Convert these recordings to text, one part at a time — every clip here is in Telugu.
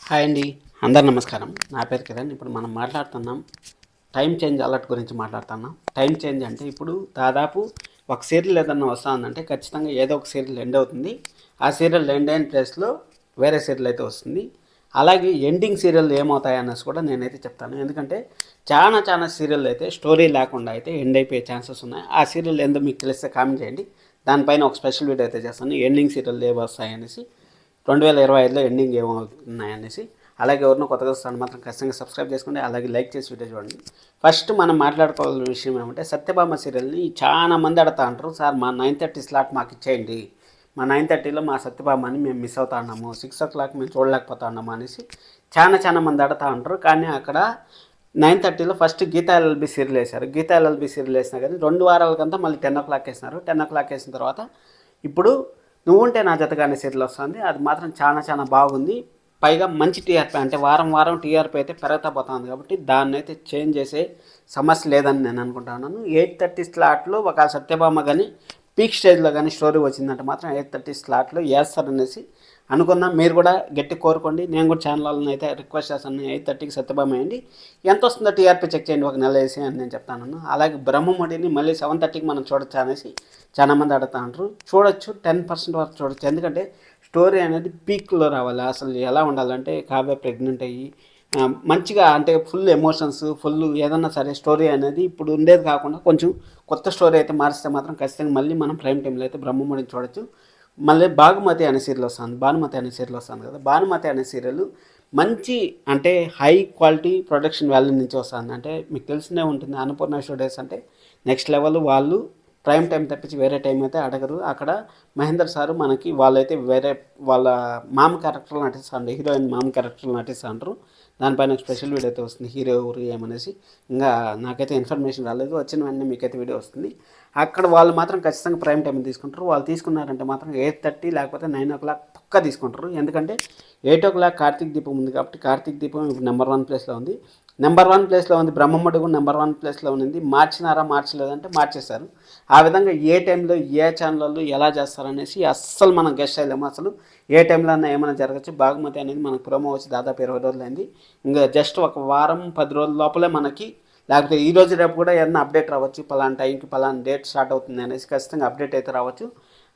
హాయ్ అండి, అందరు నమస్కారం. నా పేరు కిరణ్. ఇప్పుడు మనం మాట్లాడుతున్నాం టైం చేంజ్ అలర్ట్ గురించి మాట్లాడుతున్నాం. టైం చేంజ్ అంటే ఇప్పుడు దాదాపు ఒక సీరియల్ ఏదన్నా వస్తుందంటే ఖచ్చితంగా ఏదో ఒక సీరియల్ ఎండ్ అవుతుంది. ఆ సీరియల్ ఎండ్ అయిన ప్లేస్లో వేరే సీరియల్ అయితే వస్తుంది. అలాగే ఎండింగ్ సీరియల్ ఏమవుతాయన్నది కూడా నేనైతే చెప్తాను. ఎందుకంటే చాలా సీరియల్ అయితే స్టోరీ లేకుండా అయితే ఎండ్ అయిపోయే ఛాన్సెస్ ఉన్నాయి. ఆ సీరియల్ ఏందో మీకు తెలిస్తే కామెంట్ చేయండి. దానిపైన ఒక స్పెషల్ వీడియో అయితే చేస్తాను. ఎండింగ్ సీరియల్ ఏవి వస్తాయనేసి, 2025లో ఎండింగ్ ఏమవుతున్నాయనేసి. అలాగే ఎవరినో కొత్తగా వస్తాను మాత్రం ఖచ్చితంగా సబ్స్క్రైబ్ చేసుకోండి. అలాగే లైక్ చేసి వీడియో చూడండి. ఫస్ట్ మనం మాట్లాడుకోవాల్సిన విషయం ఏమంటే, సత్యభామ సీరియల్ని చాలా మంది అడుగుతా అంటారు, సార్ మా 9:30 స్లాట్ మాకు ఇచ్చేయండి, మా 9:30లో మా సత్యభామని మేము మిస్ అవుతా ఉన్నాము, 6 o'clock మేము చూడలేకపోతా ఉన్నాము అనేసి చాలా మంది అడుగుతా ఉంటారు. కానీ అక్కడ 9:30లో ఫస్ట్ గీతా ఎల్ఎల్బి సీరియల్ వేశారు. గీతా ఎల్ఎల్బి సీరియల్ వేసినా కానీ 2 వారాలకంతా మళ్ళీ 10 o'clock వేసినారు. 10 o'clock వేసిన తర్వాత ఇప్పుడు నువ్వుంటే నా జతగానే సీరియల్ వస్తుంది. అది మాత్రం చాలా బాగుంది. పైగా మంచి టీఆర్పీ, అంటే వారం టీఆర్పీ అయితే పెరుగుతా పోతుంది. కాబట్టి దాన్ని అయితే చేంజ్ చేసే సమస్య లేదని నేను అనుకుంటున్నాను. 8:30 స్లాట్లో ఒక సత్యభామ కానీ పీక్ స్టేజ్లో కానీ స్టోరీ వచ్చిందంటే మాత్రం 8:30 స్లాట్లో వేస్తారనేసి అనుకుందాం. మీరు కూడా గట్టి కోరుకోండి. నేను కూడా ఛానల్ని అయితే రిక్వెస్ట్ చేస్తాను, 8:30కి సత్యభామ వేయండి, ఎంత వస్తుందో టీఆర్పీ చెక్ చేయండి ఒక నెల వేసి అని నేను చెప్తాను. అలాగే బ్రహ్మముడిని మళ్ళీ 7:30కి మనం చూడొచ్చు అనేసి చాలామంది అడుగుతా ఉంటారు. చూడొచ్చు, 10% వరకు చూడొచ్చు. ఎందుకంటే స్టోరీ అనేది పీక్లో రావాలి. అసలు ఎలా ఉండాలంటే కావ్య ప్రెగ్నెంట్ అయ్యి మంచిగా, అంటే ఫుల్ ఎమోషన్స్, ఫుల్ ఏదన్నా సరే స్టోరీ అనేది ఇప్పుడు ఉండేది కాకుండా కొంచెం కొత్త స్టోరీ అయితే మారిస్తే మాత్రం ఖచ్చితంగా మళ్ళీ మనం ప్రైమ్ టైంలో అయితే బ్రహ్మముడిని చూడొచ్చు. మళ్ళీ భానుమతి అనే సీరియల్ వస్తుంది కదా. భానుమతి అనే సీరియల్ మంచి, అంటే హై క్వాలిటీ ప్రొడక్షన్ వాల్యూ నుంచి వస్తుంది. అంటే మీకు తెలిసినే ఉంటుంది, అన్నపూర్ణ స్టూడియోస్ అంటే నెక్స్ట్ లెవెల్. వాళ్ళు ప్రైమ్ టైం తప్పించి వేరే టైం అయితే అడగరు. అక్కడ మహేందర్ సారు మనకి వాళ్ళైతే వేరే వాళ్ళ మామ క్యారెక్టర్లు నటిస్తారు, హీరోయిన్ మామ క్యారెక్టర్లు నటిస్తారు. దానిపైన స్పెషల్ వీడియో అయితే వస్తుంది, హీరో ఎవరు ఏమనేసి. ఇంకా నాకైతే ఇన్ఫర్మేషన్ రాలేదు, వచ్చిన వెంటనే మీకైతే వీడియో వస్తుంది. అక్కడ వాళ్ళు మాత్రం ఖచ్చితంగా ప్రైమ్ టైం తీసుకుంటారు. వాళ్ళు తీసుకున్నారంటే మాత్రం 8:30 లేకపోతే 9 o'clock పక్కా తీసుకుంటారు. ఎందుకంటే 8 o'clock కార్తీక్ దీపం ఉంది కాబట్టి, కార్తీక్ దీపం ఇప్పుడు నెంబర్ 1 ప్లేస్లో ఉంది. నెంబర్ 1 ప్లేస్లో ఉంది. బ్రహ్మముడి కూడా నెంబర్ 1 ప్లేస్లో ఉంది. మార్చినారా మార్చలేదంటే మార్చేశారు. ఆ విధంగా ఏ టైంలో ఏ ఛానల్లో ఎలా చేస్తారనేసి అస్సలు మనం గెస్ట్ చేయలేము. అసలు ఏ టైంలో అన్నా ఏమైనా జరగచ్చు. బాగుమతి అనేది మనకు ప్రోమో వచ్చి దాదాపు 20 రోజులైంది. ఇంకా జస్ట్ ఒక వారం 10 రోజుల లోపలే మనకి, లేకపోతే ఈ రోజు రేపు కూడా ఏదైనా అప్డేట్ రావచ్చు, పలానా టైంకి పలానా డేట్ స్టార్ట్ అవుతుంది అనేసి ఖచ్చితంగా అప్డేట్ అయితే రావచ్చు.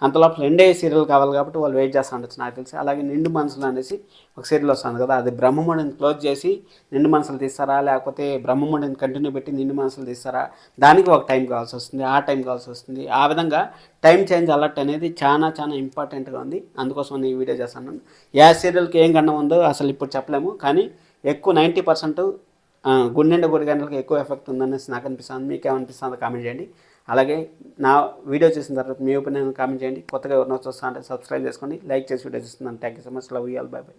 అంతలోపల రెండే సీరియల్ కావాలి కాబట్టి వాళ్ళు వెయిట్ చేస్తూ ఉండొచ్చు నాకు తెలిసి. అలాగే నిండు మనసులు అనేసి ఒక సీరియల్ వస్తుంది కదా, అది బ్రహ్మముడిని క్లోజ్ చేసి నిండు మనసులు తీస్తారా, లేకపోతే బ్రహ్మముడిని కంటిన్యూ పెట్టి నిండు మనసులు తీస్తారా, దానికి ఒక టైం కావాల్సి వస్తుంది, ఆ టైం కావాల్సి వస్తుంది. ఆ విధంగా టైం చేంజ్ అలర్ట్ అనేది చాలా ఇంపార్టెంట్గా ఉంది. అందుకోసం నేను ఈ వీడియో చేస్తాను. ఏ సీరియల్కి ఏం గండం ఉందో అసలు ఇప్పుడు చెప్పలేము, కానీ ఎక్కువ 90% గుండెండ గుడి గంటలకు ఎక్కువ ఎఫెక్ట్ ఉందనేసి నాకు అనిపిస్తుంది. మీకేమనిపిస్తుందో కామెంట్ చేయండి. అలాగే నా వీడియో చూసిన తర్వాత మీ ఒపీనియన్ కామెంట్ చేయండి. కొత్తగా ఎవరినో చూస్తా అంటే సబ్స్క్రైబ్ చేసుకోండి, లైక్ చేసి వీడియో చూస్తున్నాను. Thank you so much. Love you all. By by.